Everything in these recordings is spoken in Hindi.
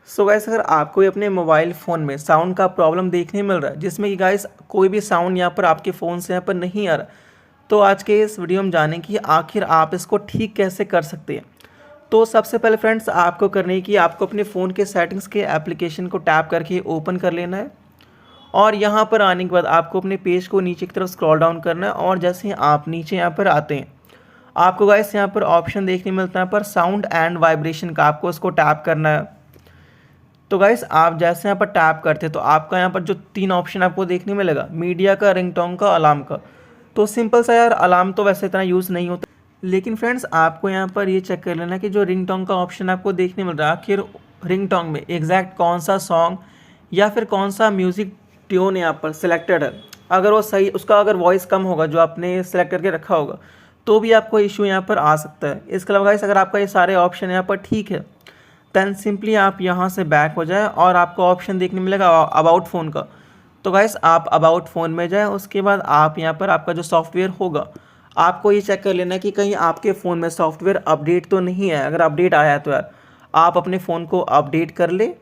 सो गाइस अगर आपको भी अपने मोबाइल फ़ोन में साउंड का प्रॉब्लम देखने मिल रहा है जिसमें कि गाइस कोई भी साउंड यहाँ पर आपके फ़ोन से यहाँ पर नहीं आ रहा, तो आज के इस वीडियो में जानें कि आखिर आप इसको ठीक कैसे कर सकते हैं। तो सबसे पहले फ्रेंड्स आपको करनी है कि आपको अपने फ़ोन के सेटिंग्स के एप्लीकेशन को टैप करके ओपन कर लेना है और यहाँ पर आने के बाद आपको अपने पेज को नीचे की तरफ स्क्रॉल डाउन करना है और जैसे ही आप नीचे यहाँ पर आते हैं आपको गाइस यहाँ पर ऑप्शन देखने मिलता है पर साउंड एंड वाइब्रेशन का, आपको इसको टैप करना है। तो गाइस आप जैसे यहाँ पर टैप करते हैं तो आपका यहाँ पर जो 3 ऑप्शन आपको देखने मिलेगा, मीडिया का, रिंगटोन का, अलार्म का। तो सिंपल सा यार, अलार्म तो वैसे इतना यूज़ नहीं होता, लेकिन फ्रेंड्स आपको यहाँ पर ये चेक कर लेना कि जो रिंगटोन का ऑप्शन आपको देखने मिल रहा है आखिर रिंगटोन में एग्जैक्ट कौन सा सॉन्ग या फिर कौन सा म्यूज़िक ट्यून यहाँ पर सिलेक्टेड है। अगर वो सही, उसका अगर वॉइस कम होगा जो आपने सेलेक्ट करके रखा होगा तो भी आपको इशू यहाँ पर आ सकता है। इसके अलावा गाइस अगर आपका ये सारे ऑप्शन यहाँ पर ठीक है दैन सिंपली आप यहाँ से बैक हो जाए और आपको ऑप्शन देखने मिलेगा अबाउट फ़ोन का। तो गाइस आप अबाउट फ़ोन में जाएँ, उसके बाद आप यहाँ पर आपका जो सॉफ्टवेयर होगा आपको ये चेक कर लेना है कि कहीं आपके फ़ोन में सॉफ्टवेयर अपडेट तो नहीं है। अगर अपडेट आया है तो यार आप अपने फ़ोन को अपडेट कर ले।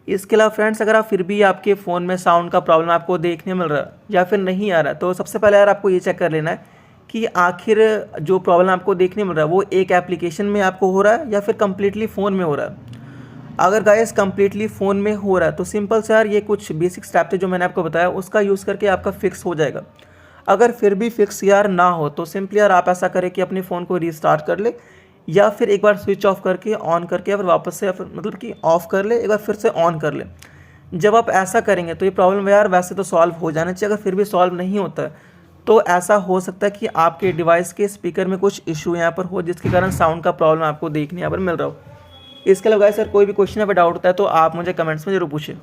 इसके अलावा फ्रेंड्स अगर आप फिर भी आपके फ़ोन में साउंड का प्रॉब्लम आपको देखने मिल रहा है या फिर नहीं आ रहा है तो सबसे पहले यार आपको ये चेक कर लेना है कि आखिर जो प्रॉब्लम आपको देखने मिल रहा है वो एक एप्लीकेशन में आपको हो रहा है या फिर कम्प्लीटली फ़ोन में हो रहा है। अगर गाइस कम्प्लीटली फ़ोन में हो रहा है तो सिंपल से यार ये कुछ बेसिक स्टेप थे जो मैंने आपको बताया, उसका यूज़ करके आपका फिक्स हो जाएगा। अगर फिर भी फिक्स यार ना हो तो सिंपली यार आप ऐसा करें कि अपने फ़ोन को रीस्टार्ट कर ले या फिर एक बार स्विच ऑफ करके ऑन करके या फिर वापस से, या फिर मतलब कि ऑफ़ कर ले, एक बार फिर से ऑन कर ले। जब आप ऐसा करेंगे तो ये प्रॉब्लम यार वैसे तो सॉल्व हो जाना चाहिए। अगर फिर भी सॉल्व नहीं होता है तो ऐसा हो सकता है कि आपके डिवाइस के स्पीकर में कुछ इशू यहाँ पर हो जिसके कारण साउंड का प्रॉब्लम आपको देखने यहाँ पर मिल रहा हो। इसके अलावा गाइस सर कोई भी क्वेश्चन या फिर डाउट होता है तो आप मुझे कमेंट्स में जरूर पूछें।